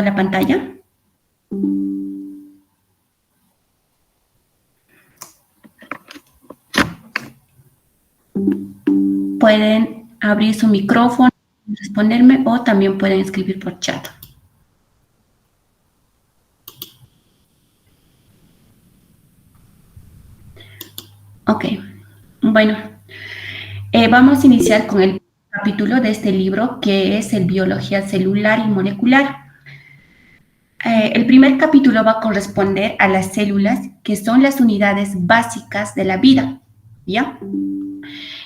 la pantalla. Pueden abrir su micrófono, responderme o también pueden escribir por chat. Ok, bueno, vamos a iniciar con el capítulo de este libro que es el Biología Celular y Molecular. El primer capítulo va a corresponder a las células, que son las unidades básicas de la vida, ¿ya?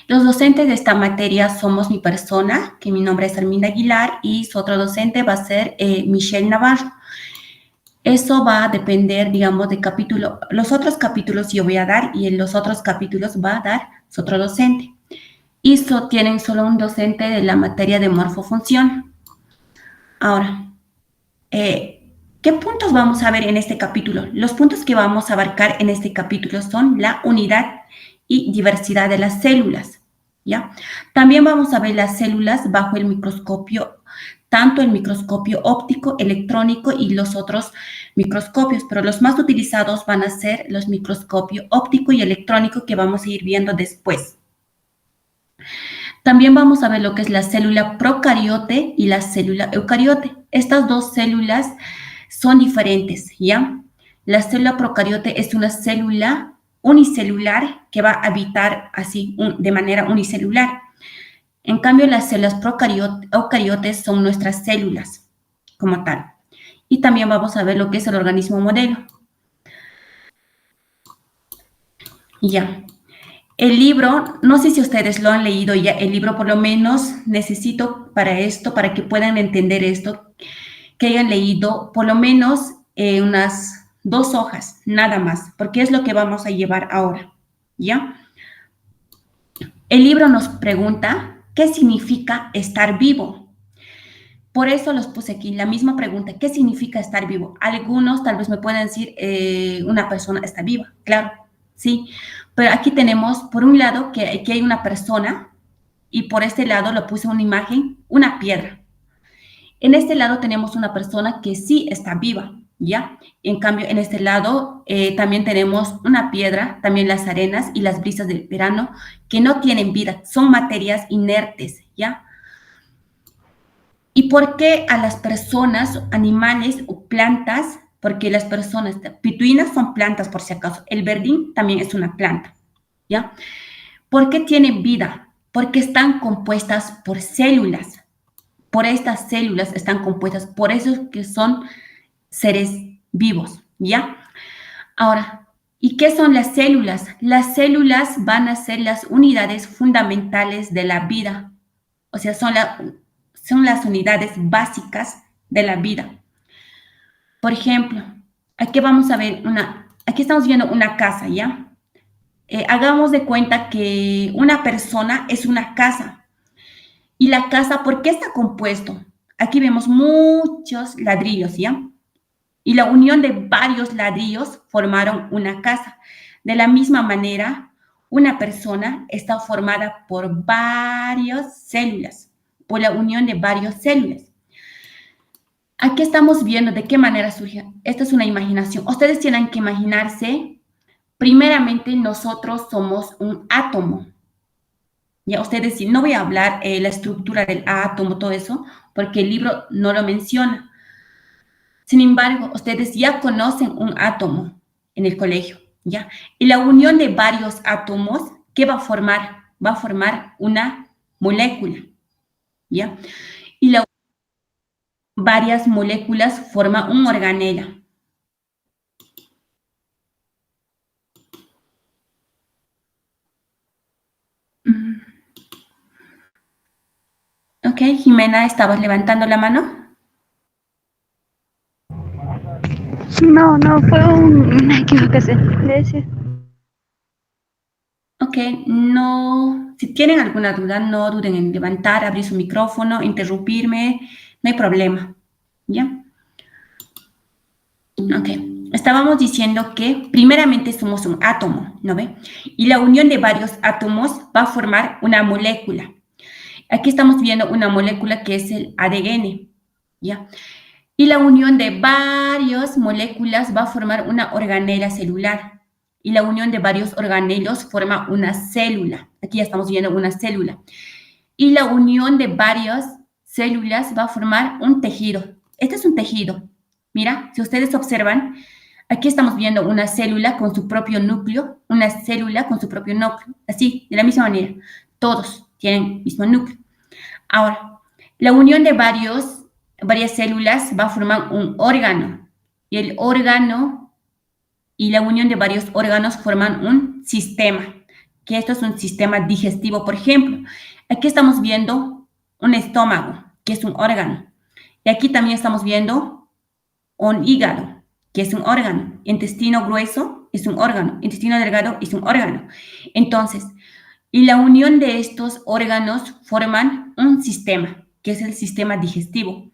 Los docentes de esta materia somos mi persona, que mi nombre es Arminda Aguilar, y su otro docente va a ser Michelle Navarro. Eso va a depender, digamos, de capítulo. Los otros capítulos yo voy a dar y en los otros capítulos va a dar su otro docente. Y tienen solo un docente de la materia de morfofunción. Ahora, ¿qué puntos vamos a ver en este capítulo? Los puntos que vamos a abarcar en este capítulo son la unidad y diversidad de las células, ¿ya? También vamos a ver las células bajo el microscopio, tanto el microscopio óptico, electrónico y los otros microscopios, pero los más utilizados van a ser los microscopios óptico y electrónico que vamos a ir viendo después. También vamos a ver lo que es la célula procariote y la célula eucariote. Estas dos células son diferentes, ¿ya? La célula procariote es una célula unicelular que va a habitar así de manera unicelular. En cambio, las células eucariotes son nuestras células como tal. Y también vamos a ver lo que es el organismo modelo. Ya. El libro, no sé si ustedes lo han leído ya, el libro por lo menos necesito para esto, para que puedan entender esto, que hayan leído por lo menos unas 2 hojas, nada más, porque es lo que vamos a llevar ahora, ¿ya? El libro nos pregunta, ¿qué significa estar vivo? Por eso los puse aquí, la misma pregunta, ¿qué significa estar vivo? Algunos tal vez me pueden decir, una persona está viva, claro, sí, pero aquí tenemos, por un lado, que aquí hay una persona y por este lado lo puse una imagen, una piedra. En este lado tenemos una persona que sí está viva, ¿ya? En cambio, en este lado también tenemos una piedra, también las arenas y las brisas del verano que no tienen vida, son materias inertes, ¿ya? ¿Y por qué a las personas, animales o plantas? Porque las personas, pituinas son plantas por si acaso, el verdín también es una planta, ¿ya? ¿Por qué tienen vida? Porque están compuestas por células. Por estas células están compuestas, por eso que son seres vivos, ¿ya? Ahora, ¿y qué son las células? Las células van a ser las unidades fundamentales de la vida, o sea, son las unidades básicas de la vida. Por ejemplo, aquí vamos a ver aquí estamos viendo una casa, ¿ya? Hagamos de cuenta que una persona es una casa. Y la casa, ¿por qué está compuesto? Aquí vemos muchos ladrillos, ¿ya? Y la unión de varios ladrillos formaron una casa. De la misma manera, una persona está formada por varias células, por la unión de varias células. Aquí estamos viendo de qué manera surge. Esta es una imaginación. Ustedes tienen que imaginarse, primeramente nosotros somos un átomo. Ya ustedes, no voy a hablar la estructura del átomo, todo eso, porque el libro no lo menciona. Sin embargo, ustedes ya conocen un átomo en el colegio, ¿ya? Y la unión de varios átomos, ¿qué va a formar? Va a formar una molécula, ¿ya? Y varias moléculas forman un organela. Ok, Jimena, ¿estabas levantando la mano? No, fue una equivocación. Gracias. Ok, no, si tienen alguna duda, no duden en levantar, abrir su micrófono, interrumpirme, no hay problema, ¿ya? Ok, estábamos diciendo que primeramente somos un átomo, ¿no ve? Y la unión de varios átomos va a formar una molécula. Aquí estamos viendo una molécula que es el ADN, ¿ya? Y la unión de varias moléculas va a formar una organela celular. Y la unión de varios organelos forma una célula. Aquí ya estamos viendo una célula. Y la unión de varias células va a formar un tejido. Este es un tejido. Mira, si ustedes observan, aquí estamos viendo una célula con su propio núcleo, una célula con su propio núcleo. Así, de la misma manera. Todos tienen el mismo núcleo. Ahora, la unión de varias células va a formar un órgano. Y el órgano y la unión de varios órganos forman un sistema, que esto es un sistema digestivo, por ejemplo. Aquí estamos viendo un estómago, que es un órgano. Y aquí también estamos viendo un hígado, que es un órgano. Intestino grueso es un órgano. Intestino delgado es un órgano. Entonces, y la unión de estos órganos forman un sistema, que es el sistema digestivo.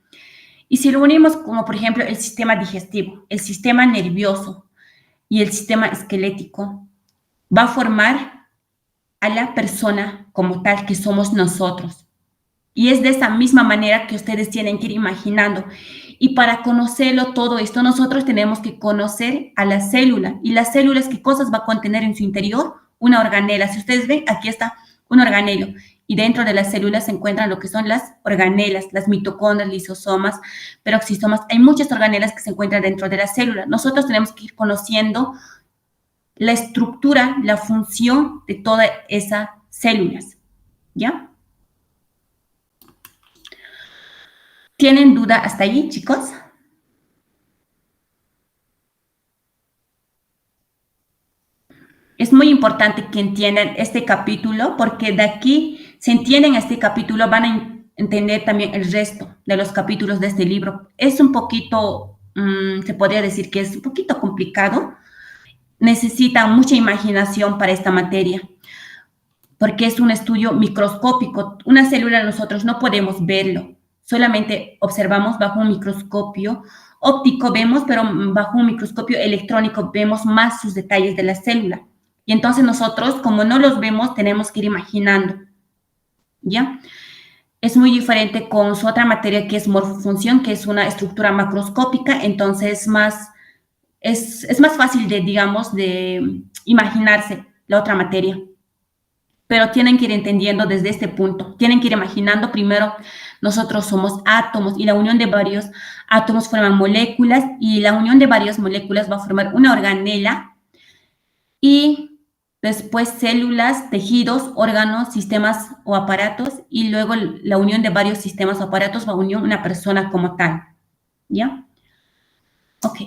Y si lo unimos como, por ejemplo, el sistema digestivo, el sistema nervioso y el sistema esquelético, va a formar a la persona como tal que somos nosotros. Y es de esa misma manera que ustedes tienen que ir imaginando. Y para conocerlo todo esto, nosotros tenemos que conocer a la célula. ¿Y las células qué cosas va a contener en su interior? Una organela. Si ustedes ven, aquí está un organelo. Y dentro de las células se encuentran lo que son las organelas, las mitocondrias, lisosomas, peroxisomas. Hay muchas organelas que se encuentran dentro de la célula. Nosotros tenemos que ir conociendo la estructura, la función de todas esas células. ¿Ya? ¿Tienen duda hasta allí, chicos? Es muy importante que entiendan este capítulo porque de aquí, si entienden este capítulo, van a entender también el resto de los capítulos de este libro. Es un poquito, se podría decir que es un poquito complicado. Necesitan mucha imaginación para esta materia porque es un estudio microscópico. Una célula nosotros no podemos verlo, solamente observamos bajo un microscopio óptico, vemos, pero bajo un microscopio electrónico vemos más sus detalles de la célula. Y entonces nosotros, como no los vemos, tenemos que ir imaginando, ¿ya? Es muy diferente con su otra materia que es morfofunción, que es una estructura macroscópica, entonces es más fácil de, digamos, de imaginarse la otra materia. Pero tienen que ir entendiendo desde este punto, tienen que ir imaginando primero, nosotros somos átomos y la unión de varios átomos forman moléculas y la unión de varias moléculas va a formar una organela y después células, tejidos, órganos, sistemas o aparatos y luego la unión de varios sistemas o aparatos va a unir una persona como tal, ¿ya? Ok.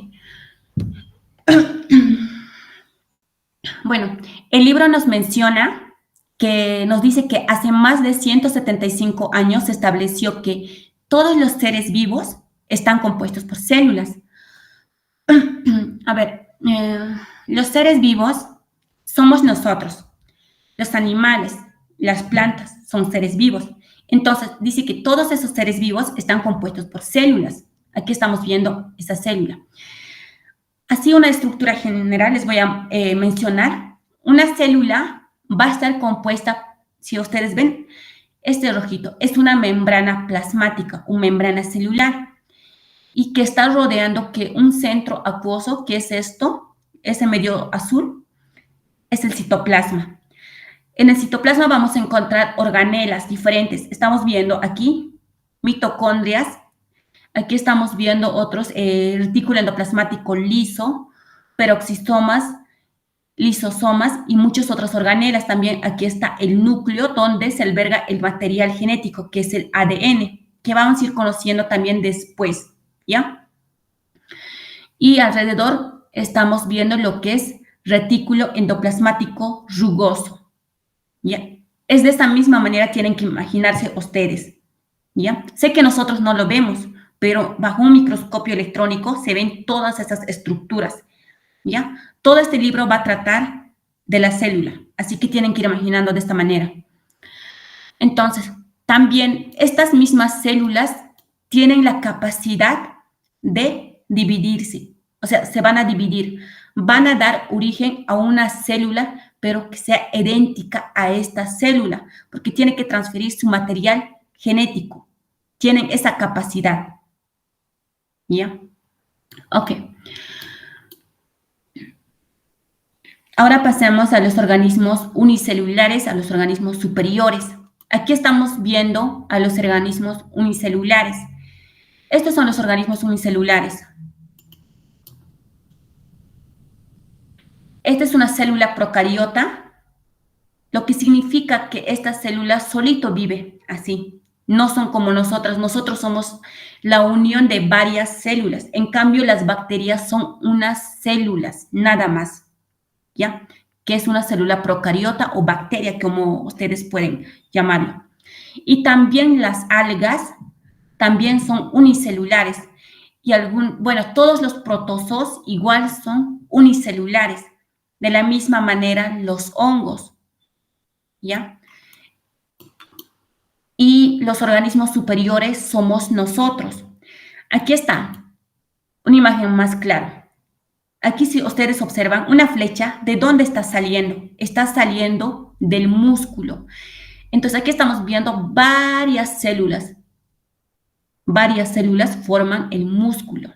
Bueno, el libro nos menciona que nos dice que hace más de 175 años se estableció que todos los seres vivos están compuestos por células. A ver, los seres vivos somos nosotros, los animales, las plantas son seres vivos. Entonces, dice que todos esos seres vivos están compuestos por células. Aquí estamos viendo esa célula. Así, una estructura general les voy a mencionar. Una célula va a estar compuesta, si ustedes ven, este rojito, es una membrana plasmática, una membrana celular, y que está rodeando que un centro acuoso, que es esto, ese medio azul, es el citoplasma. En el citoplasma vamos a encontrar organelas diferentes. Estamos viendo aquí mitocondrias, aquí estamos viendo otros, retículo endoplasmático liso, peroxisomas, lisosomas y muchos otros organelas. También aquí está el núcleo donde se alberga el material genético, que es el ADN, que vamos a ir conociendo también después, ¿ya? Y alrededor estamos viendo lo que es retículo endoplasmático rugoso, ¿ya? Es de esta misma manera tienen que imaginarse ustedes, ¿ya? Sé que nosotros no lo vemos, pero bajo un microscopio electrónico se ven todas esas estructuras, ¿ya? Todo este libro va a tratar de la célula, así que tienen que ir imaginando de esta manera. Entonces, también estas mismas células tienen la capacidad de dividirse, o sea, se van a dividir, van a dar origen a una célula, pero que sea idéntica a esta célula, porque tiene que transferir su material genético, tienen esa capacidad, ¿Ya? Ok. Ahora pasemos a los organismos unicelulares, a los organismos superiores. Aquí estamos viendo a los organismos unicelulares. Estos son los organismos unicelulares. Esta es una célula procariota, lo que significa que esta célula solito vive así. No son como nosotros somos la unión de varias células. En cambio, las bacterias son unas células, nada más, ¿ya? Que es una célula procariota o bacteria, como ustedes pueden llamarlo. Y también las algas también son unicelulares. Y todos los protozoos igual son unicelulares. De la misma manera, los hongos, ¿ya? Y los organismos superiores somos nosotros. Aquí está una imagen más clara. Aquí, si ustedes observan una flecha, ¿de dónde está saliendo? Está saliendo del músculo. Entonces, aquí estamos viendo varias células. Varias células forman el músculo.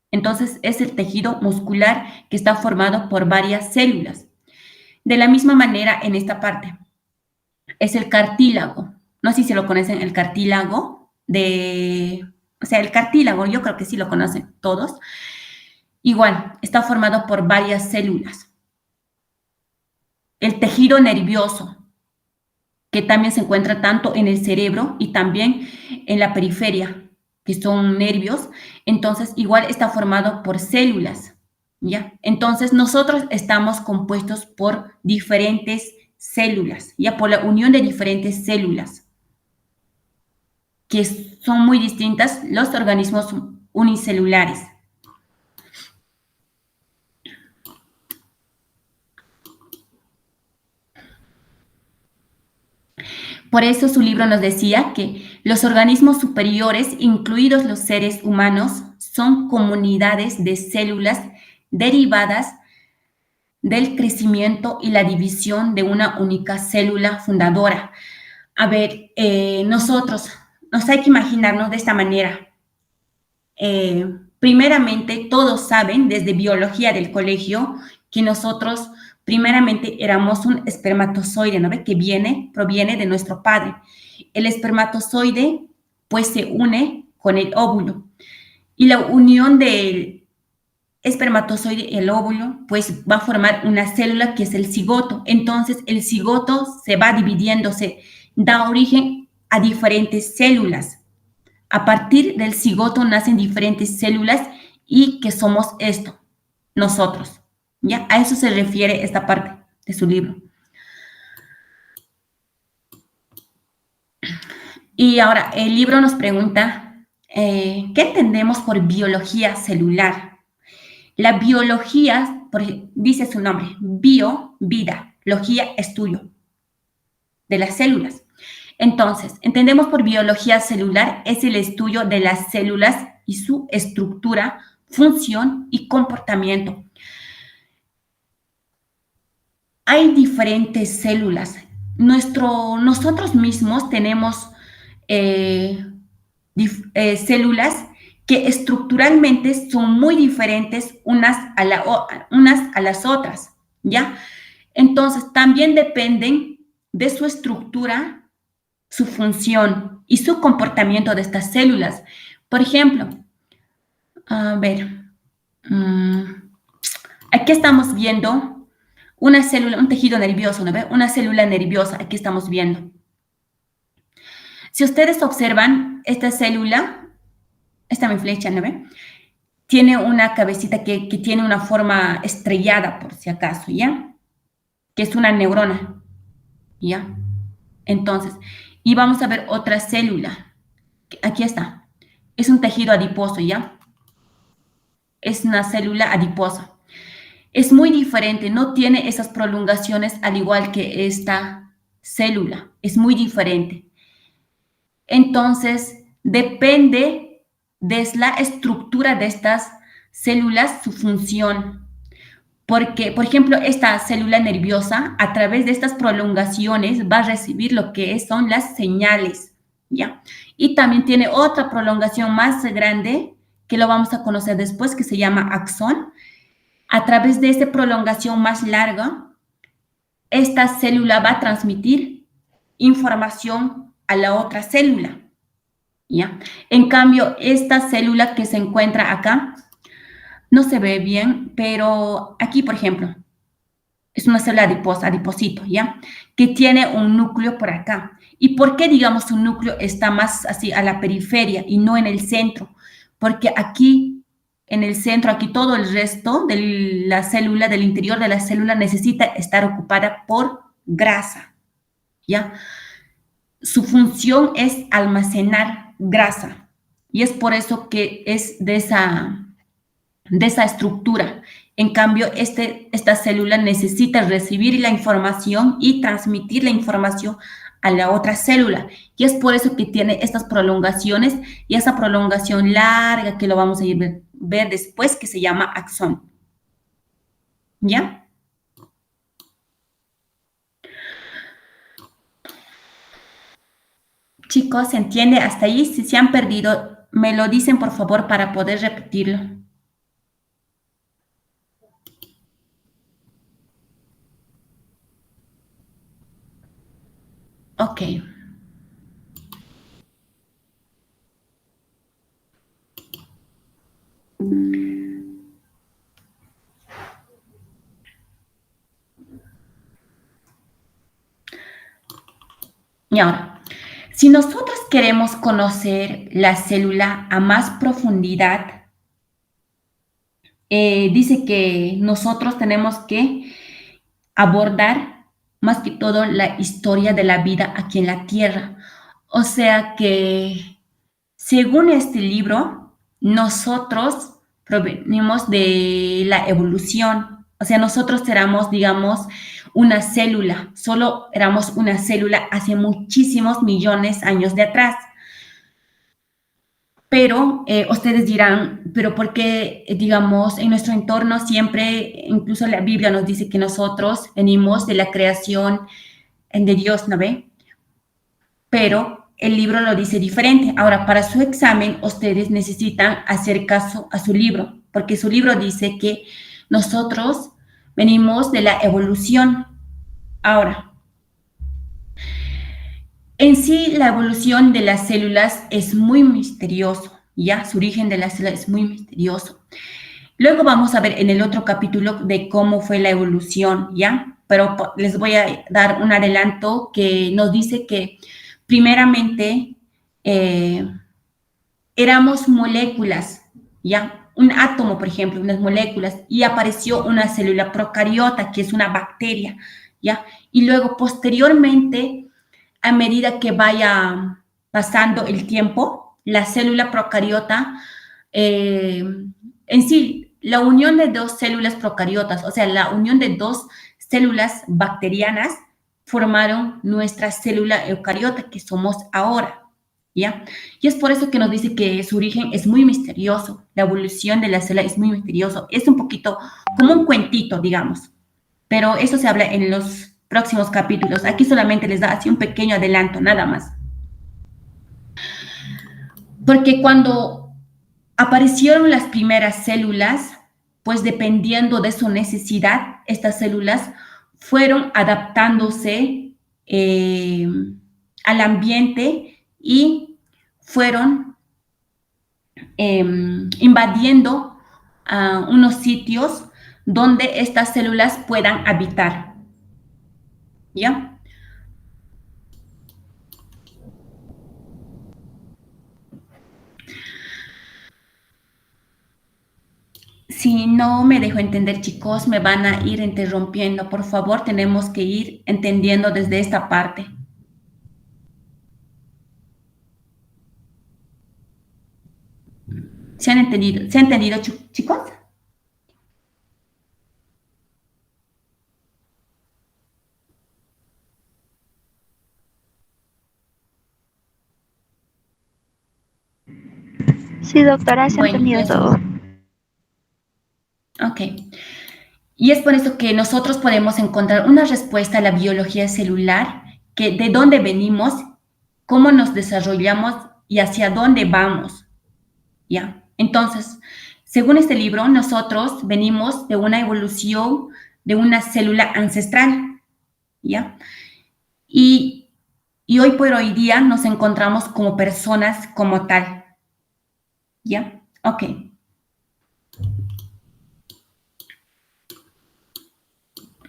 Entonces, es el tejido muscular que está formado por varias células. De la misma manera, en esta parte, es el cartílago. No sé si lo conocen, el cartílago el cartílago, yo creo que sí lo conocen todos. Igual, está formado por varias células. El tejido nervioso, que también se encuentra tanto en el cerebro y también en la periferia, que son nervios, entonces igual está formado por células, ¿ya? Entonces nosotros estamos compuestos por diferentes células, ya por la unión de diferentes células, que son muy distintas los organismos unicelulares. Por eso su libro nos decía que los organismos superiores, incluidos los seres humanos, son comunidades de células derivadas del crecimiento y la división de una única célula fundadora. A ver, nosotros nos hay que imaginarnos de esta manera. Primeramente, todos saben desde biología del colegio que nosotros primeramente éramos un espermatozoide, ¿no ve? Que proviene de nuestro padre. El espermatozoide, pues, se une con el óvulo. Y la unión del espermatozoide y el óvulo, pues, va a formar una célula que es el cigoto. Entonces, el cigoto se va dividiendo, da origen a diferentes células. A partir del cigoto nacen diferentes células y que somos esto, nosotros. ¿Ya? A eso se refiere esta parte de su libro. Y ahora, el libro nos pregunta, ¿qué entendemos por biología celular? La biología, dice su nombre, bio, vida, logía, estudio de las células. Entonces, entendemos por biología celular es el estudio de las células y su estructura, función y comportamiento. Hay diferentes células. Nosotros mismos tenemos células que estructuralmente son muy diferentes unas a las otras, ¿ya? Entonces, también dependen de su estructura, su función y su comportamiento de estas células. Por ejemplo, a ver, aquí estamos viendo una célula, un tejido nervioso, ¿no ve? Una célula nerviosa, aquí estamos viendo. Si ustedes observan, esta célula, esta mi flecha, ¿no ve? Tiene una cabecita que tiene una forma estrellada, por si acaso, ¿ya? Que es una neurona, ¿ya? Entonces, y vamos a ver otra célula. Aquí está. Es un tejido adiposo, ¿ya? Es una célula adiposa. Es muy diferente, no tiene esas prolongaciones al igual que esta célula. Es muy diferente. Entonces, depende de la estructura de estas células, su función. Porque, por ejemplo, esta célula nerviosa, a través de estas prolongaciones, va a recibir lo que son las señales, ¿ya? Y también tiene otra prolongación más grande, que lo vamos a conocer después, que se llama axón. A través de esta prolongación más larga, esta célula va a transmitir información a la otra célula, ¿ya? En cambio, esta célula que se encuentra acá, no se ve bien, pero aquí, por ejemplo, es una célula adiposa, adiposito, ¿ya? Que tiene un núcleo por acá. ¿Y por qué, digamos, un núcleo está más así a la periferia y no en el centro? Porque aquí, en el centro, aquí todo el resto de la célula, del interior de la célula, necesita estar ocupada por grasa, ¿ya? Su función es almacenar grasa. Y es por eso que es de esa estructura. En cambio, esta célula necesita recibir la información y transmitir la información a la otra célula. Y es por eso que tiene estas prolongaciones y esa prolongación larga que lo vamos a ir ver después, que se llama axón. ¿Ya? Chicos, ¿se entiende hasta ahí? Si se han perdido, me lo dicen por favor para poder repetirlo. Ok. Y ahora, si nosotros queremos conocer la célula a más profundidad, dice que nosotros tenemos que abordar más que todo la historia de la vida aquí en la Tierra. O sea que, según este libro, nosotros provenimos de la evolución. O sea, nosotros éramos, digamos, una célula, solo éramos una célula hace muchísimos millones de años de atrás. Pero ustedes dirán, pero ¿por qué, digamos, en nuestro entorno siempre, incluso la Biblia nos dice que nosotros venimos de la creación de Dios, ¿no ve? Pero el libro lo dice diferente. Ahora, para su examen, ustedes necesitan hacer caso a su libro, porque su libro dice que nosotros venimos de la evolución. Ahora, en sí, la evolución de las células es muy misterioso, ¿ya? Su origen de las células es muy misterioso. Luego vamos a ver en el otro capítulo de cómo fue la evolución, ¿ya? Pero les voy a dar un adelanto que nos dice que primeramente éramos moléculas, ¿ya? Un átomo, por ejemplo, unas moléculas, y apareció una célula procariota, que es una bacteria, ¿ya? Y luego, posteriormente, a medida que vaya pasando el tiempo, la célula procariota, en sí, la unión de dos células procariotas, o sea, la unión de dos células bacterianas, formaron nuestra célula eucariota que somos ahora, ¿ya? Y es por eso que nos dice que su origen es muy misterioso, la evolución de la célula es muy misterioso, es un poquito como un cuentito, digamos, pero eso se habla en los próximos capítulos. Aquí solamente les da así un pequeño adelanto, nada más. Porque cuando aparecieron las primeras células, pues dependiendo de su necesidad, estas células fueron adaptándose al ambiente y fueron invadiendo unos sitios donde estas células puedan habitar. ¿Ya? Si no me dejo entender, chicos, me van a ir interrumpiendo. Por favor, tenemos que ir entendiendo desde esta parte. ¿Se han entendido? ¿Se ha entendido, chicos? Sí, doctora, se ha Bueno, entendido eso. todo. Ok. Y es por eso que nosotros podemos encontrar una respuesta a la biología celular, que de dónde venimos, cómo nos desarrollamos y hacia dónde vamos, ¿ya? Entonces, según este libro, nosotros venimos de una evolución de una célula ancestral, ¿ya? Y hoy por hoy día nos encontramos como personas como tal, ¿ya? Ok.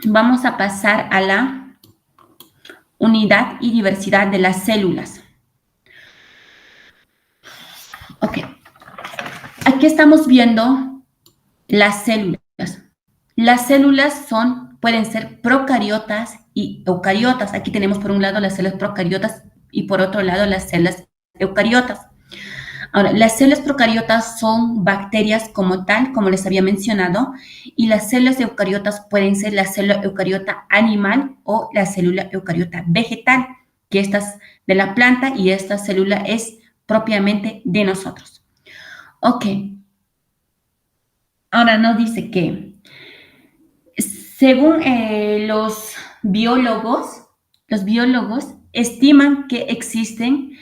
Vamos a pasar a la unidad y diversidad de las células. Ok. Aquí estamos viendo las células. Las células pueden ser procariotas y eucariotas. Aquí tenemos por un lado las células procariotas y por otro lado las células eucariotas. Ahora, las células procariotas son bacterias como tal, como les había mencionado, y las células eucariotas pueden ser la célula eucariota animal o la célula eucariota vegetal, que esta es de la planta y esta célula es propiamente de nosotros. Ok. Ahora nos dice que según los biólogos estiman que existen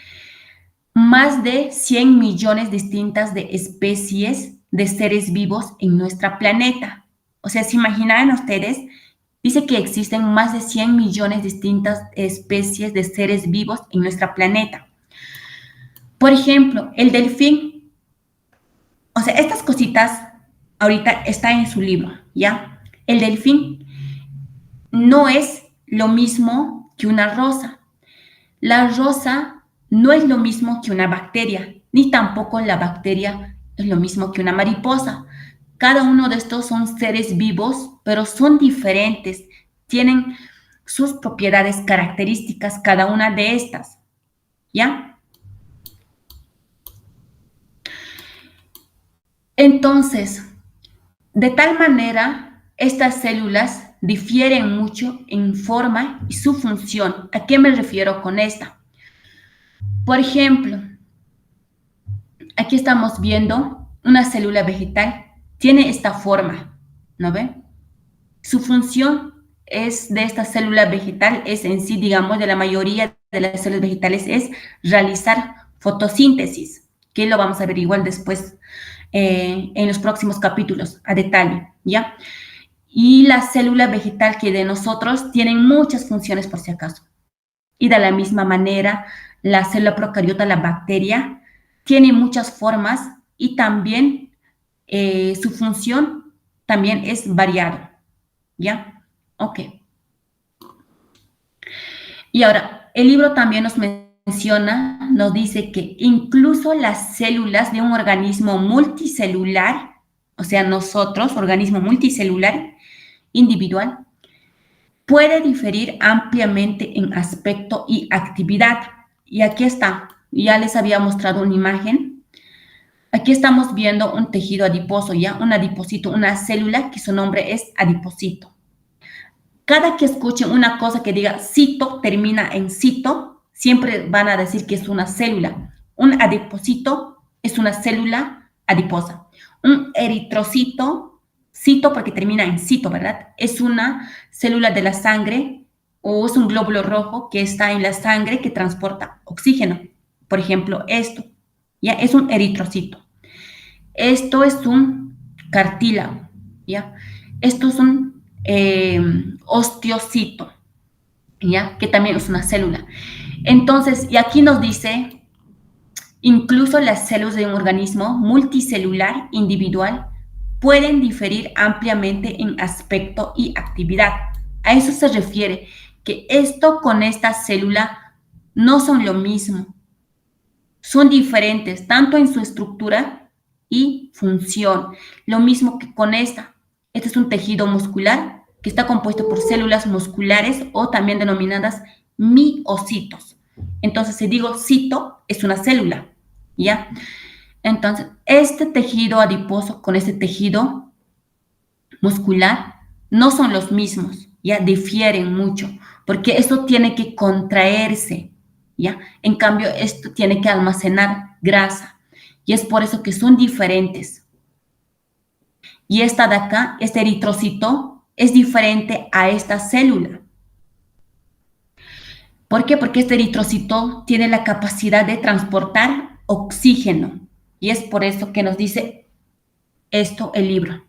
más de 100 millones distintas de especies de seres vivos en nuestro planeta. O sea, ¿se imaginan ustedes? Dice que existen más de 100 millones distintas especies de seres vivos en nuestro planeta. Por ejemplo, el delfín. O sea, estas cositas ahorita están en su libro, ¿ya? El delfín no es lo mismo que una rosa. La rosa no es lo mismo que una bacteria, ni tampoco la bacteria es lo mismo que una mariposa. Cada uno de estos son seres vivos, pero son diferentes, tienen sus propiedades características cada una de estas, ¿ya? Entonces, de tal manera, estas células difieren mucho en forma y su función. ¿A qué me refiero con esta? Por ejemplo, aquí estamos viendo una célula vegetal. Tiene esta forma, ¿no ve? Su función es de esta célula vegetal, es en sí, digamos, de la mayoría de las células vegetales, es realizar fotosíntesis, que lo vamos a ver igual después en los próximos capítulos a detalle, ¿ya? Y la célula vegetal que de nosotros tienen muchas funciones por si acaso. Y de la misma manera, la célula procariota, la bacteria, tiene muchas formas y también su función también es variada, ¿ya? Ok. Y ahora, el libro también nos menciona, nos dice que incluso las células de un organismo multicelular, o sea, nosotros, organismo multicelular individual, puede diferir ampliamente en aspecto y actividad. Y aquí está, ya les había mostrado una imagen. Aquí estamos viendo un tejido adiposo, ¿ya? Un adipocito, una célula que su nombre es adipocito. Cada que escuchen una cosa que diga cito, termina en cito, siempre van a decir que es una célula. Un adipocito es una célula adiposa. Un eritrocito, cito porque termina en cito, ¿verdad? Es una célula de la sangre o es un glóbulo rojo que está en la sangre que transporta oxígeno. Por ejemplo, esto, ¿ya? Es un eritrocito. Esto es un cartílago, ¿ya? Esto es un osteocito, ¿ya? Que también es una célula. Entonces, y aquí nos dice, incluso las células de un organismo multicelular individual pueden diferir ampliamente en aspecto y actividad. A eso se refiere, que esto con esta célula no son lo mismo. Son diferentes, tanto en su estructura y función. Lo mismo que con esta. Este es un tejido muscular que está compuesto por células musculares o también denominadas miocitos. Entonces, si digo cito, es una célula, ¿ya? Entonces, este tejido adiposo con este tejido muscular no son los mismos, ¿ya? Difieren mucho, porque esto tiene que contraerse, ¿ya? En cambio, esto tiene que almacenar grasa, y es por eso que son diferentes. Y esta de acá, este eritrocito, es diferente a esta célula. ¿Por qué? Porque este eritrocito tiene la capacidad de transportar oxígeno, Y es por eso que nos dice esto el libro.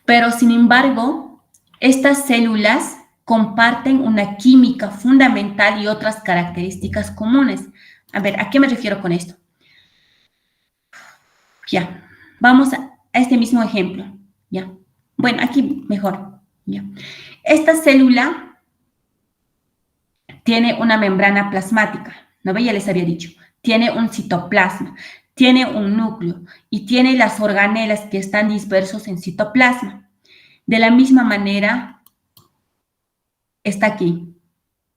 Pero sin embargo, estas células comparten una química fundamental y otras características comunes. A ver, ¿a qué me refiero con esto? Ya, vamos a este mismo ejemplo. Ya, bueno, aquí mejor. Ya. Esta célula tiene una membrana plasmática, ¿no ve? Ya les había dicho. Tiene un citoplasma, tiene un núcleo y tiene las organelas que están dispersos en citoplasma. De la misma manera, está aquí.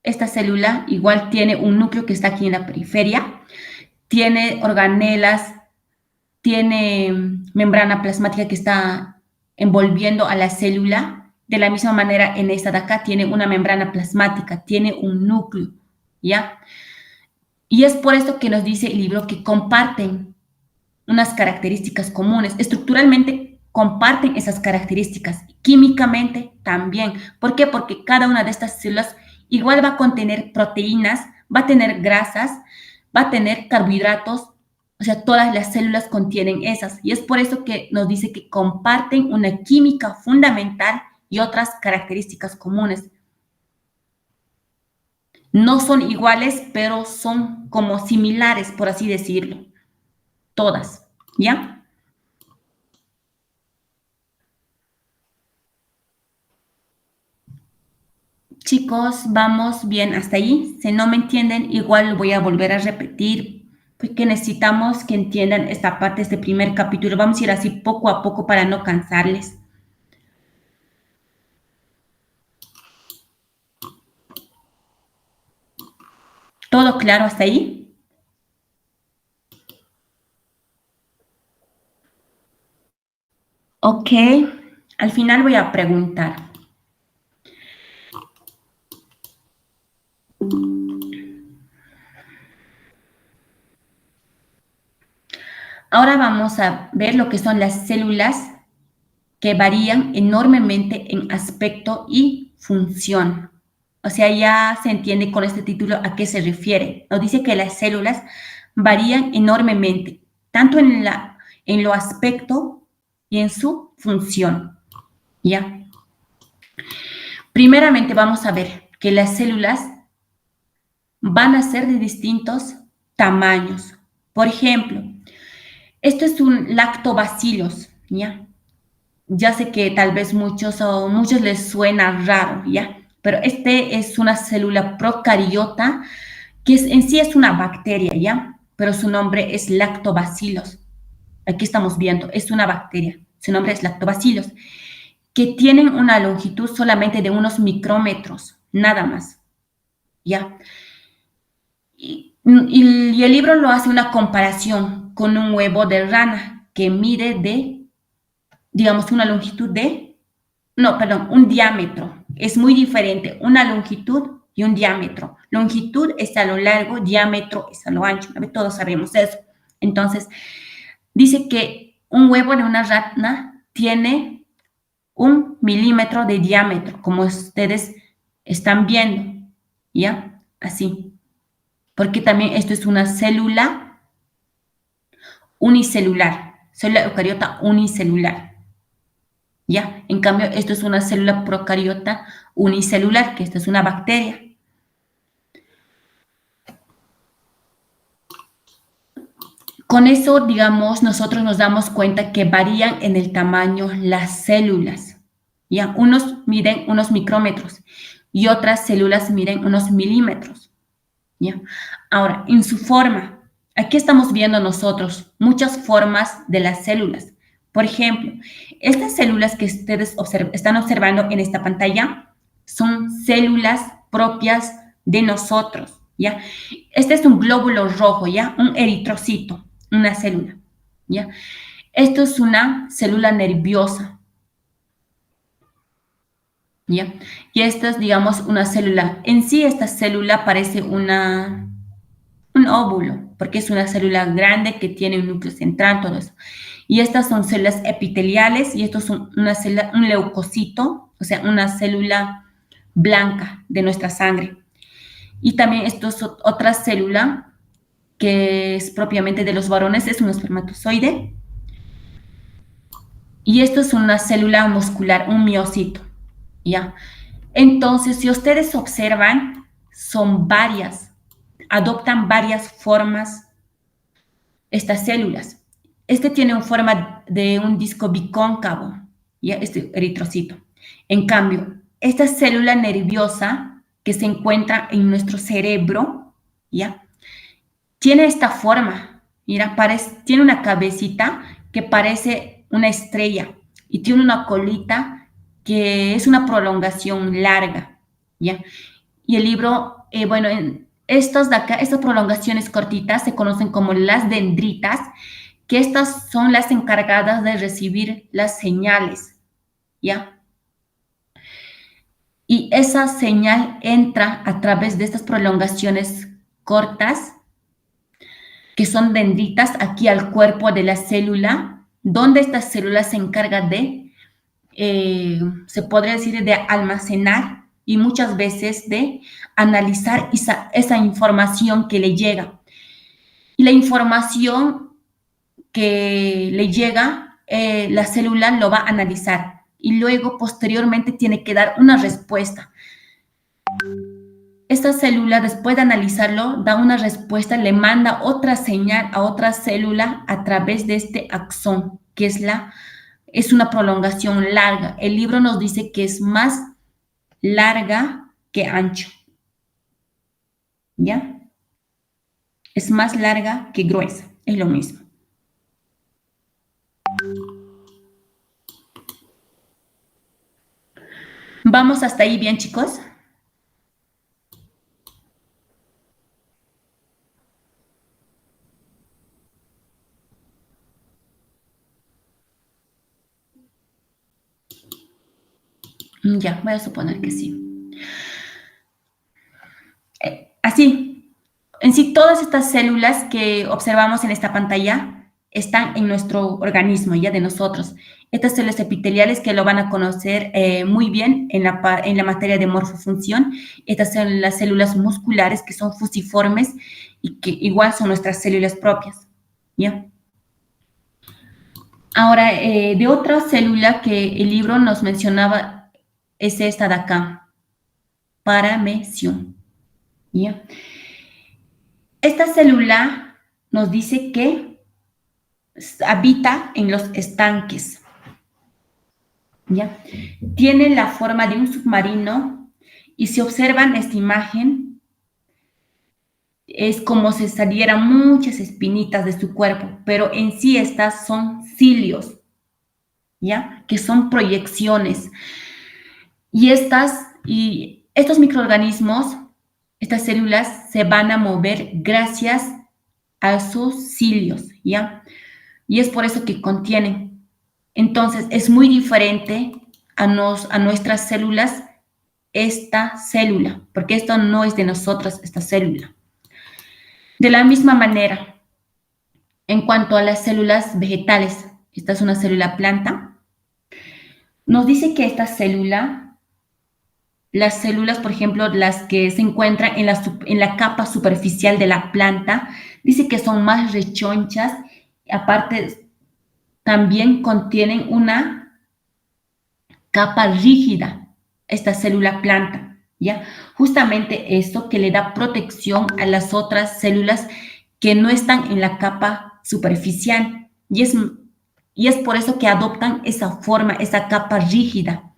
Esta célula igual tiene un núcleo que está aquí en la periferia, tiene organelas, tiene membrana plasmática que está envolviendo a la célula. De la misma manera, en esta de acá tiene una membrana plasmática, tiene un núcleo, ¿ya? Y es por esto que nos dice el libro que comparten unas características comunes. Estructuralmente comparten esas características, químicamente también. ¿Por qué? Porque cada una de estas células igual va a contener proteínas, va a tener grasas, va a tener carbohidratos, o sea, todas las células contienen esas. Y es por eso que nos dice que comparten una química fundamental y otras características comunes. No son iguales, pero son como similares, por así decirlo. Todas, ¿ya? Chicos, vamos bien hasta ahí. Si no me entienden, igual lo voy a volver a repetir, porque necesitamos que entiendan esta parte, este primer capítulo. Vamos a ir así poco a poco para no cansarles. ¿Todo claro hasta ahí? Ok, al final voy a preguntar. Ahora vamos a ver lo que son las células que varían enormemente en aspecto y función. O sea, ya se entiende con este título a qué se refiere. Nos dice que las células varían enormemente, tanto en lo aspecto y en su función. ¿Ya? Primeramente vamos a ver que las células van a ser de distintos tamaños. Por ejemplo, esto es un lactobacillus, ¿ya? Ya sé que tal vez muchos les suena raro, ¿ya? Pero este es una célula procariota que en sí es una bacteria, ¿ya? Pero su nombre es lactobacillus. Aquí estamos viendo, es una bacteria. Su nombre es lactobacillus, que tienen una longitud solamente de unos micrómetros, nada más, ¿ya? Y el libro lo hace una comparación con un huevo de rana que mide digamos, una longitud no, perdón, un diámetro. Es muy diferente, una longitud y un diámetro. Longitud es a lo largo, diámetro es a lo ancho. Todos sabemos eso. Entonces, dice que un huevo de una rana tiene 1 milímetro de diámetro, como ustedes están viendo, ¿ya? Así. Porque también esto es una célula unicelular, célula eucariota unicelular. ¿Ya? En cambio, esto es una célula procariota unicelular, que esta es una bacteria. Con eso, digamos, nosotros nos damos cuenta que varían en el tamaño las células. ¿Ya? Unos miden unos micrómetros y otras células miden unos milímetros. ¿Ya? Ahora, en su forma, aquí estamos viendo nosotros muchas formas de las células. Por ejemplo, estas células que ustedes están observando en esta pantalla son células propias de nosotros, ¿ya? Este es un glóbulo rojo, ¿ya? Un eritrocito, una célula, ¿ya? Esto es una célula nerviosa, ¿ya? Y esta es, digamos, una célula. En sí, esta célula parece un óvulo, porque es una célula grande que tiene un núcleo central, todo eso. Y estas son células epiteliales y esto es una célula, un leucocito, o sea, una célula blanca de nuestra sangre. Y también esto es otra célula que es propiamente de los varones, es un espermatozoide. Y esto es una célula muscular, un miocito, ¿ya? Entonces, si ustedes observan, son varias, adoptan varias formas estas células. Este tiene una forma de un disco bicóncavo, ¿ya? Este eritrocito. En cambio, esta célula nerviosa que se encuentra en nuestro cerebro, ¿ya? Tiene esta forma, mira, tiene una cabecita que parece una estrella y tiene una colita que es una prolongación larga, ¿ya? Y el libro, bueno, en estos de acá, estas prolongaciones cortitas se conocen como las dendritas, que estas son las encargadas de recibir las señales, ¿ya? Y esa señal entra a través de estas prolongaciones cortas, que son dendritas, aquí al cuerpo de la célula, donde esta célula se encarga de, se podría decir, de almacenar y muchas veces de analizar esa información que le llega. Y la información que le llega, la célula lo va a analizar y luego posteriormente tiene que dar una respuesta. Esta célula, después de analizarlo, da una respuesta, le manda otra señal a otra célula a través de este axón, que es una prolongación larga. El libro nos dice que es más larga que ancho, ¿ya? Es más larga que gruesa, es lo mismo. ¿Vamos hasta ahí bien, chicos? Ya, voy a suponer que sí. Así, en sí, todas estas células que observamos en esta pantalla están en nuestro organismo, ya de nosotros. Estas células epiteliales que lo van a conocer muy bien en la materia de morfofunción. Estas son las células musculares que son fusiformes y que igual son nuestras células propias, ¿ya? Ahora, de otra célula que el libro nos mencionaba es esta de acá, paramecium, ¿ya? Esta célula nos dice que habita en los estanques, ¿ya? Tiene la forma de un submarino y si observan esta imagen, es como si salieran muchas espinitas de su cuerpo, pero en sí estas son cilios, ¿ya? Que son proyecciones. Y estos microorganismos, estas células se van a mover gracias a sus cilios, ¿ya? Y es por eso que contienen. Entonces, es muy diferente a nuestras células esta célula, porque esto no es de nosotros, esta célula. De la misma manera, en cuanto a las células vegetales, esta es una célula planta, nos dice que esta célula, las células, por ejemplo, las que se encuentran en la capa superficial de la planta, dice que son más rechonchas, aparte también contienen una capa rígida, esta célula planta, ¿ya? Justamente esto que le da protección a las otras células que no están en la capa superficial. Y es por eso que adoptan esa forma, esa capa rígida,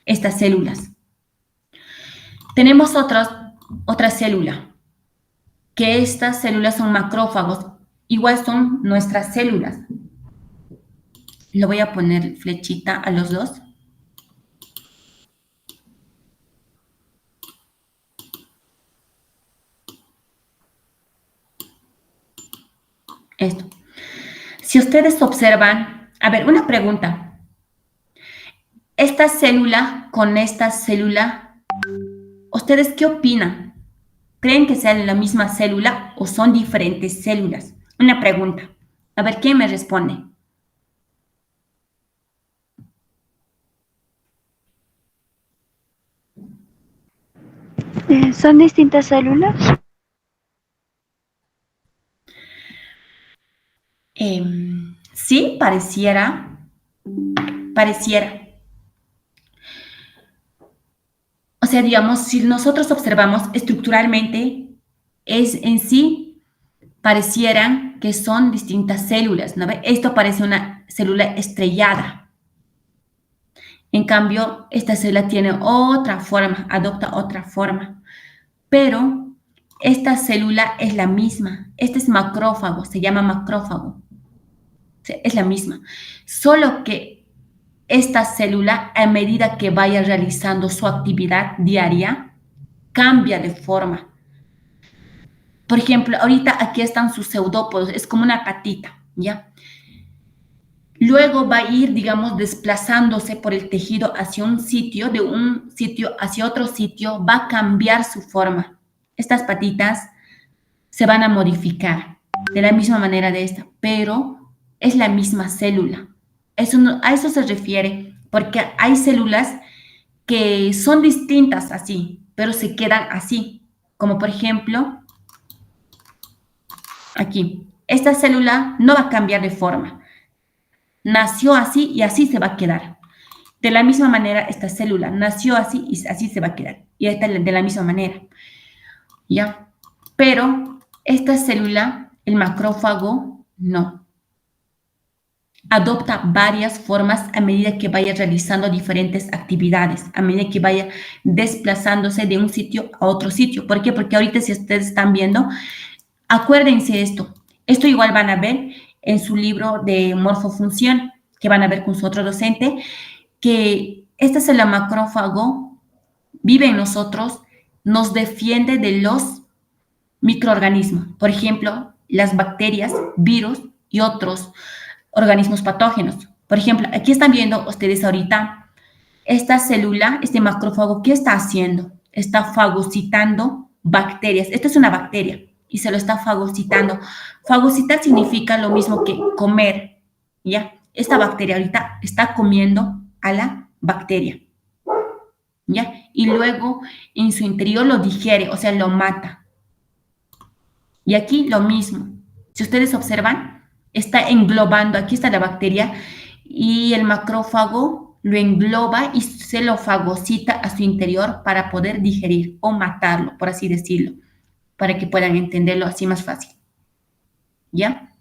estas células. Tenemos otra célula, que estas células son macrófagos, igual son nuestras células. Le voy a poner flechita a los dos. Esto. Si ustedes observan, a ver, una pregunta. Esta célula con esta célula, ¿ustedes qué opinan? ¿Creen que sean la misma célula o son diferentes células? Una pregunta. A ver, ¿quién me responde? ¿Son distintas células? Sí, pareciera. O sea, digamos, si nosotros observamos estructuralmente, es en sí, parecieran que son distintas células, ¿no ve? Esto parece una célula estrellada. En cambio, esta célula tiene otra forma, adopta otra forma. Pero esta célula es la misma. Este es macrófago, se llama macrófago. Es la misma. Solo que esta célula, a medida que vaya realizando su actividad diaria, cambia de forma. Por ejemplo, ahorita aquí están sus pseudópodos, es como una patita, ¿ya? Luego va a ir, digamos, desplazándose por el tejido hacia un sitio, de un sitio hacia otro sitio, va a cambiar su forma. Estas patitas se van a modificar de la misma manera de esta, pero es la misma célula. A eso se refiere, porque hay células que son distintas así, pero se quedan así, como por ejemplo aquí. Esta célula no va a cambiar de forma. Nació así y así se va a quedar. De la misma manera, esta célula nació así y así se va a quedar. Y esta de la misma manera. ¿Ya? Pero esta célula, el macrófago, no. Adopta varias formas a medida que vaya realizando diferentes actividades, a medida que vaya desplazándose de un sitio a otro sitio. ¿Por qué? Porque ahorita si ustedes están viendo, acuérdense esto igual van a ver en su libro de morfofunción, que van a ver con su otro docente, que esta célula macrófago vive en nosotros, nos defiende de los microorganismos, por ejemplo, las bacterias, virus y otros organismos patógenos. Por ejemplo, aquí están viendo ustedes ahorita esta célula, este macrófago, ¿qué está haciendo? Está fagocitando bacterias. Esto es una bacteria y se lo está fagocitando. Fagocitar significa lo mismo que comer, ¿ya? Esta bacteria ahorita está comiendo a la bacteria, ¿ya? Y luego en su interior lo digiere, o sea, lo mata. Y aquí lo mismo. Si ustedes observan, está englobando, aquí está la bacteria y el macrófago lo engloba y se lo fagocita a su interior para poder digerir o matarlo, por así decirlo, para que puedan entenderlo así más fácil. ¿Ya?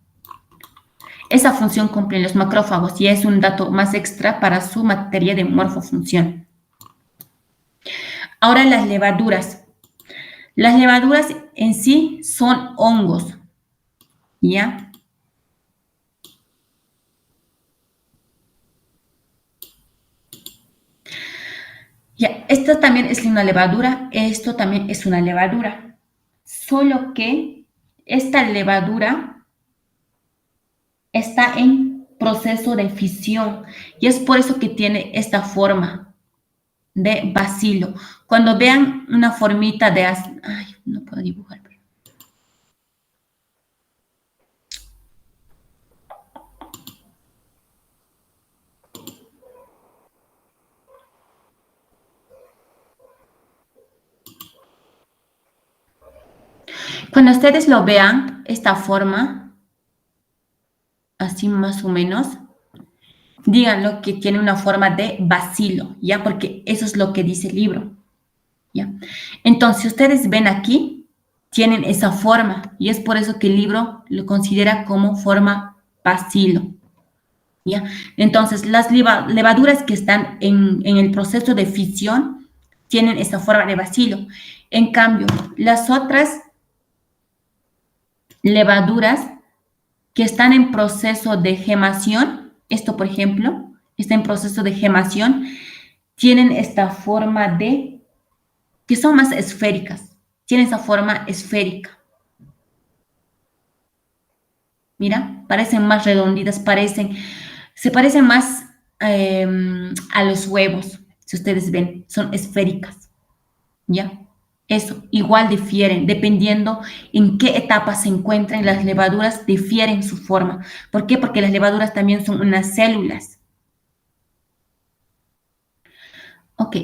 Esa función cumplen los macrófagos y es un dato más extra para su materia de morfofunción. Ahora las levaduras. Las levaduras en sí son hongos, ¿ya? Ya, esta también es una levadura, esto también es una levadura, solo que esta levadura está en proceso de fisión y es por eso que tiene esta forma de bacilo. Cuando vean una formita de... Ay, no puedo dibujar. Cuando ustedes lo vean, esta forma, así más o menos, díganlo que tiene una forma de bacilo, ¿ya? Porque eso es lo que dice el libro, ¿ya? Entonces, si ustedes ven aquí, tienen esa forma y es por eso que el libro lo considera como forma bacilo, ¿ya? Entonces, las levaduras que están en el proceso de fisión tienen esa forma de bacilo. En cambio, las otras levaduras que están en proceso de gemación, esto por ejemplo, está en proceso de gemación, tienen esta forma de, que son más esféricas, tienen esa forma esférica. Mira, parecen más redonditas, se parecen más a los huevos, si ustedes ven, son esféricas, ¿ya? Eso, igual difieren, dependiendo en qué etapa se encuentran las levaduras, difieren su forma. ¿Por qué? Porque las levaduras también son unas células. Ok.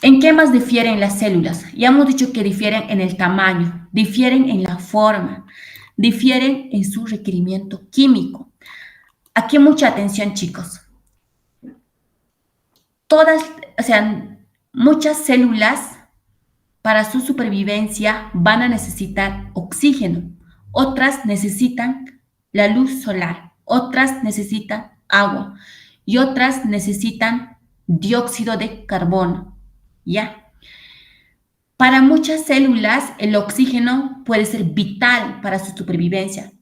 ¿En qué más difieren las células? Ya hemos dicho que difieren en el tamaño, difieren en la forma, difieren en su requerimiento químico. Aquí mucha atención, chicos. Todas, o sea, muchas células para su supervivencia van a necesitar oxígeno, otras necesitan la luz solar, otras necesitan agua y otras necesitan dióxido de carbono, ¿ya? Para muchas células el oxígeno puede ser vital para su supervivencia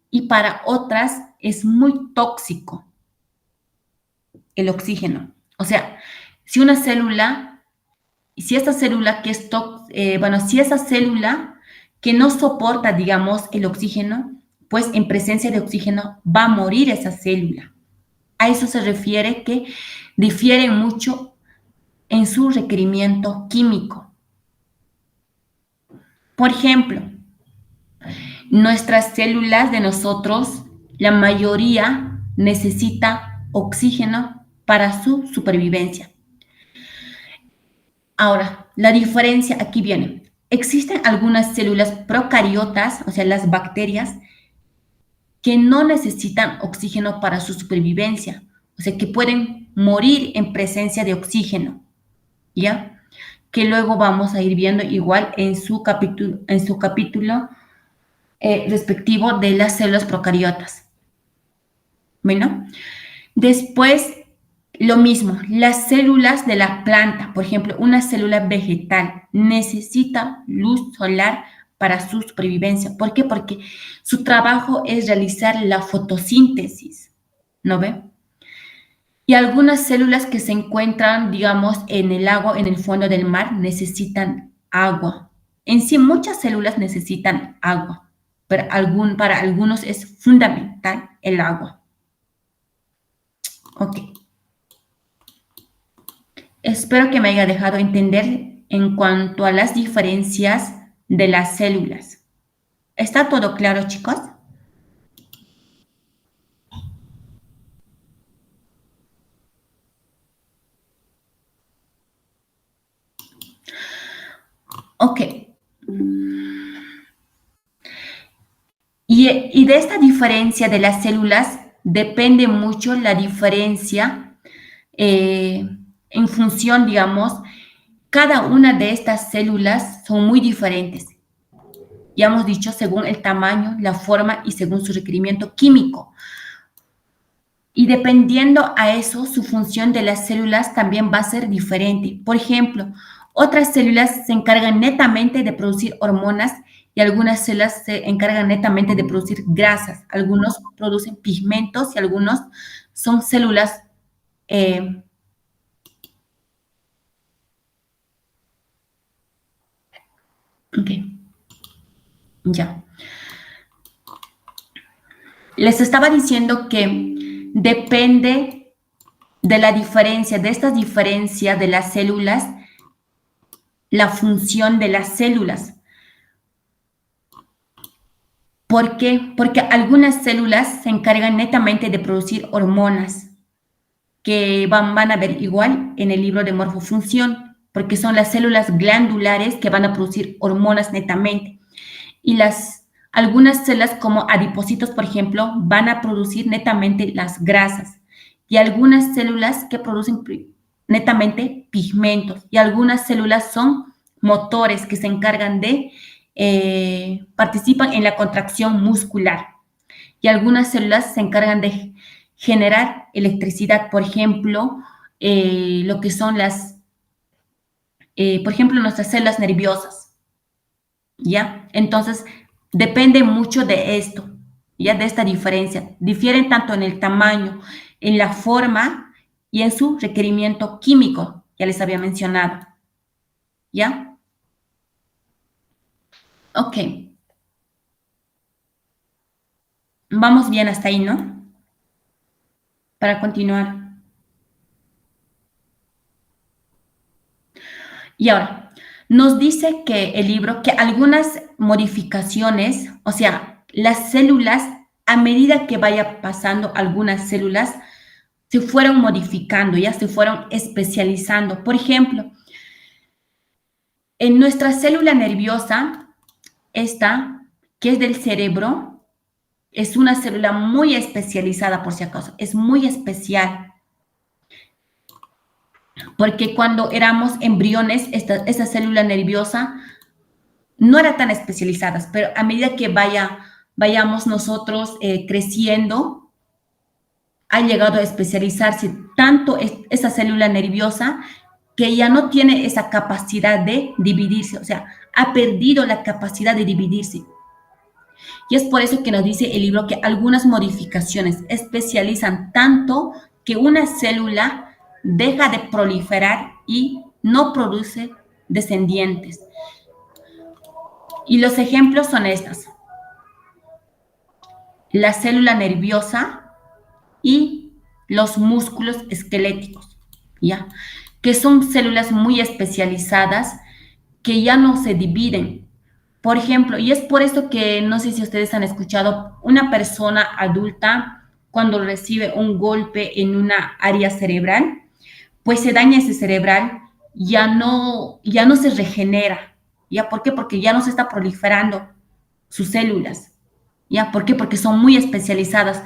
y para otras es muy tóxico el oxígeno. O sea, si una célula, si esta célula que es si esa célula que no soporta, digamos, el oxígeno, pues en presencia de oxígeno va a morir esa célula. A eso se refiere que difieren mucho en su requerimiento químico. Por ejemplo, nuestras células de nosotros, la mayoría necesita oxígeno para su supervivencia. Ahora, la diferencia aquí viene. Existen algunas células procariotas, o sea, las bacterias, que no necesitan oxígeno para su supervivencia, o sea, que pueden morir en presencia de oxígeno, ¿ya? Que luego vamos a ir viendo igual en su capítulo respectivo de las células procariotas. Bueno, después lo mismo, las células de la planta, por ejemplo, una célula vegetal necesita luz solar para su supervivencia. ¿Por qué? Porque su trabajo es realizar la fotosíntesis, ¿no ve? Y algunas células que se encuentran, digamos, en el agua, en el fondo del mar, necesitan agua. En sí, muchas células necesitan agua, pero para algunos es fundamental el agua. Ok. Espero que me haya dejado entender en cuanto a las diferencias de las células. ¿Está todo claro, chicos? Ok. Y de esta diferencia de las células depende mucho la diferencia en función, digamos, cada una de estas células son muy diferentes. Ya hemos dicho según el tamaño, la forma y según su requerimiento químico. Y dependiendo a eso, su función de las células también va a ser diferente. Por ejemplo, otras células se encargan netamente de producir hormonas y algunas células se encargan netamente de producir grasas. Algunos producen pigmentos y algunos son células ok, ya. Les estaba diciendo que depende de la diferencia, de esta diferencia de las células, la función de las células. ¿Por qué? Porque algunas células se encargan netamente de producir hormonas, que van a ver igual en el libro de morfofunción, porque son las células glandulares que van a producir hormonas netamente. Y algunas células como adipocitos, por ejemplo, van a producir netamente las grasas. Y algunas células que producen netamente pigmentos. Y algunas células son motores que se encargan de participan en la contracción muscular y algunas células se encargan de generar electricidad, por ejemplo, lo que son por ejemplo, nuestras células nerviosas, ¿ya? Entonces, depende mucho de esto, ¿ya? De esta diferencia. Difieren tanto en el tamaño, en la forma y en su requerimiento químico, ya les había mencionado, ¿ya? Ok. Vamos bien hasta ahí, ¿no? Para continuar. Y ahora, nos dice que el libro, que algunas modificaciones, o sea, las células, a medida que vaya pasando algunas células, se fueron modificando, ya se fueron especializando. Por ejemplo, En nuestra célula nerviosa, esta, que es del cerebro, es una célula muy especializada, por si acaso, es muy especial. Porque cuando éramos embriones, esta célula nerviosa no era tan especializada, pero a medida que vayamos nosotros creciendo, ha llegado a especializarse tanto esa célula nerviosa que ya no tiene esa capacidad de dividirse, o sea, ha perdido la capacidad de dividirse. Y es por eso que nos dice el libro que algunas modificaciones especializan tanto que una célula deja de proliferar y no produce descendientes. Y los ejemplos son estas: la célula nerviosa y los músculos esqueléticos, ¿ya? Que son células muy especializadas que ya no se dividen. Por ejemplo, y es por eso que no sé si ustedes han escuchado, una persona adulta cuando recibe un golpe en una área cerebral, pues se daña ese cerebral, ya no se regenera. ¿Ya? ¿Por qué? Porque ya no se está proliferando sus células. ¿Ya? ¿Por qué? Porque son muy especializadas.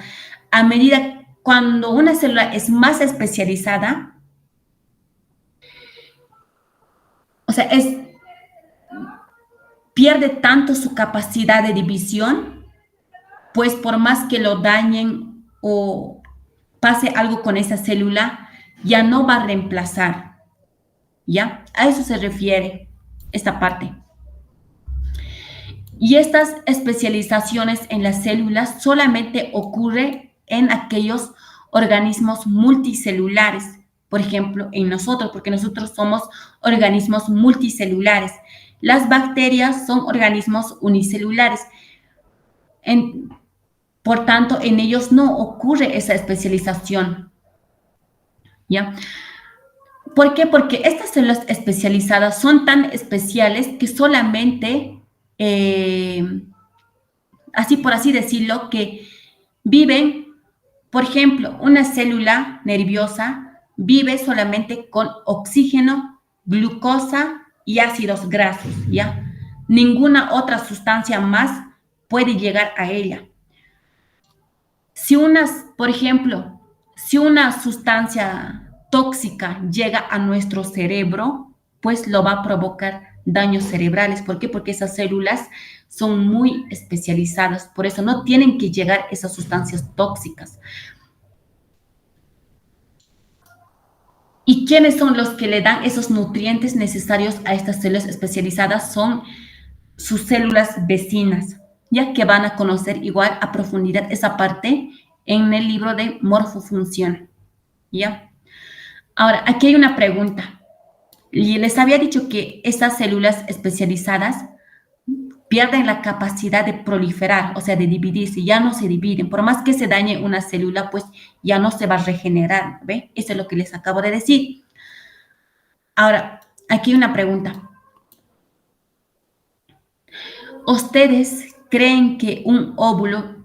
A medida, cuando una célula es más especializada, o sea, pierde tanto su capacidad de división, pues por más que lo dañen o pase algo con esa célula, ya no va a reemplazar. ¿Ya? A eso se refiere esta parte. Y estas especializaciones en las células solamente ocurre en aquellos organismos multicelulares, por ejemplo, en nosotros, porque nosotros somos organismos multicelulares. Las bacterias son organismos unicelulares. Por tanto, en ellos no ocurre esa especialización. ¿Ya? ¿Por qué? Porque estas células especializadas son tan especiales que solamente, así por así decirlo, que viven, por ejemplo, una célula nerviosa vive solamente con oxígeno, glucosa y ácidos grasos, ¿ya? Ninguna otra sustancia más puede llegar a ella. Por ejemplo, si una sustancia tóxica llega a nuestro cerebro, pues lo va a provocar daños cerebrales. ¿Por qué? Porque esas células son muy especializadas, por eso no tienen que llegar esas sustancias tóxicas. ¿Y quiénes son los que le dan esos nutrientes necesarios a estas células especializadas? Son sus células vecinas, ya que van a conocer igual a profundidad esa parte en el libro de morfofunción, ¿ya? Ahora, aquí hay una pregunta. Y les había dicho que estas células especializadas pierden la capacidad de proliferar, o sea, de dividirse, ya no se dividen. Por más que se dañe una célula, pues ya no se va a regenerar, ¿ve? Eso es lo que les acabo de decir. Ahora, aquí hay una pregunta. ¿Ustedes creen que un óvulo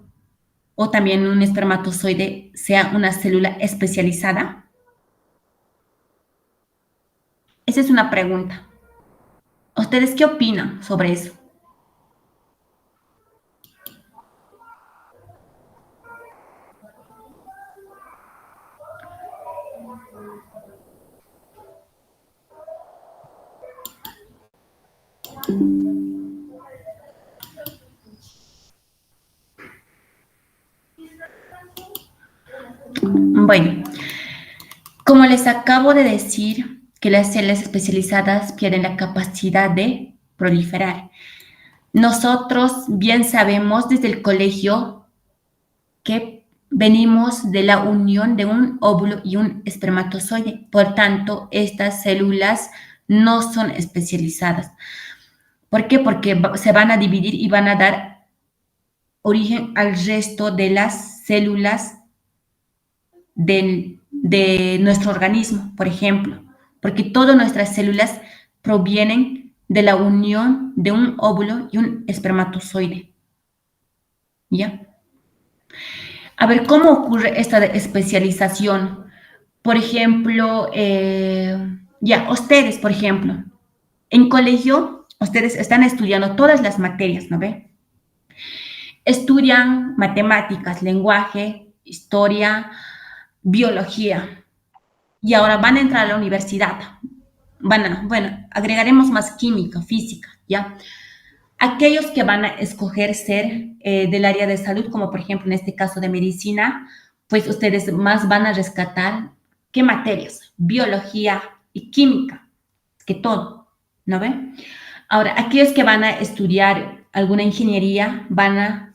o también un espermatozoide sea una célula especializada? Esa es una pregunta. ¿Ustedes qué opinan sobre eso? Bueno, como les acabo de decir, que las células especializadas pierden la capacidad de proliferar. Nosotros bien sabemos desde el colegio que venimos de la unión de un óvulo y un espermatozoide. Por tanto, estas células no son especializadas. ¿Por qué? Porque se van a dividir y van a dar origen al resto de las células de nuestro organismo, por ejemplo, porque todas nuestras células provienen de la unión de un óvulo y un espermatozoide. ¿Ya? A ver, ¿cómo ocurre esta especialización? Por ejemplo, ustedes, por ejemplo, En colegio, ustedes están estudiando todas las materias, ¿no ve? Estudian matemáticas, lenguaje, historia, biología, y ahora van a entrar a la universidad. Bueno, agregaremos más química, física, ¿ya? Aquellos que van a escoger ser del área de salud, como por ejemplo en este caso de medicina, pues ustedes más van a rescatar qué materias, biología y química, que todo, ¿no ve? Ahora, aquellos que van a estudiar alguna ingeniería van a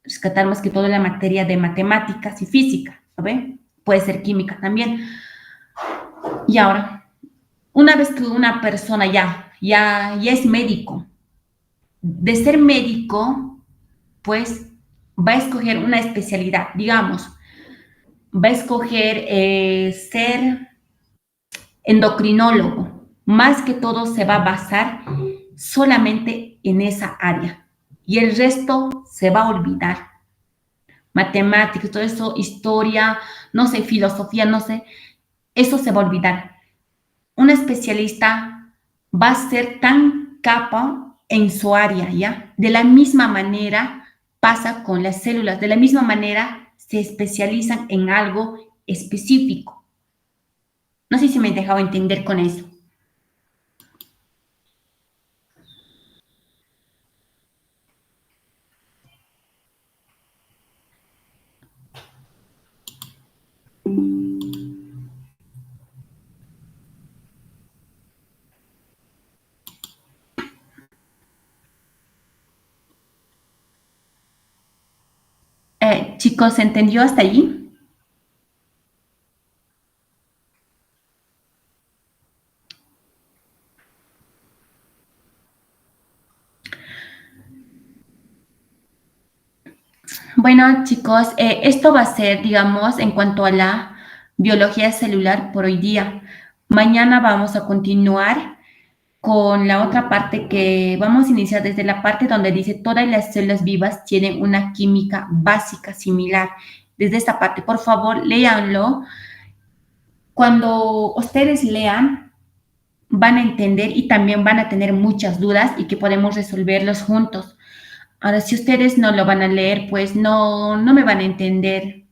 rescatar más que todo la materia de matemáticas y física, ¿no ve? Puede ser química también. Y ahora, una vez que una persona ya es médico, de ser médico, pues va a escoger una especialidad, digamos, va a escoger ser endocrinólogo. Más que todo se va a basar solamente en esa área y el resto se va a olvidar. Matemáticas, todo eso, historia, no sé, filosofía, no sé, eso se va a olvidar. Un especialista va a ser tan capa en su área, ¿ya? De la misma manera pasa con las células, de la misma manera se especializan en algo específico. No sé si me he dejado entender con eso. Chicos, ¿se entendió hasta allí? Bueno, chicos, esto va a ser, digamos, en cuanto a la biología celular por hoy día. Mañana vamos a continuar con la otra parte que vamos a iniciar desde la parte donde dice todas las células vivas tienen una química básica similar. Desde esta parte, por favor, léanlo. Cuando ustedes lean, van a entender y también van a tener muchas dudas y que podemos resolverlos juntos. Ahora, si ustedes no lo van a leer, pues no me van a entender.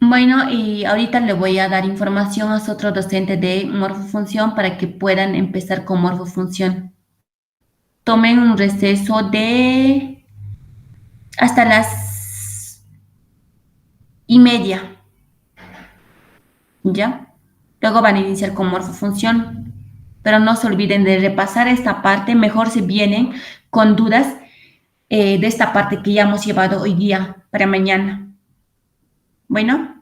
Bueno, y ahorita le voy a dar información a su otro docente de morfofunción para que puedan empezar con morfofunción. Tomen un receso de hasta las 1:30, ¿ya? Luego van a iniciar con morfofunción, pero no se olviden de repasar esta parte, mejor si vienen con dudas de esta parte que ya hemos llevado hoy día para mañana. Bueno.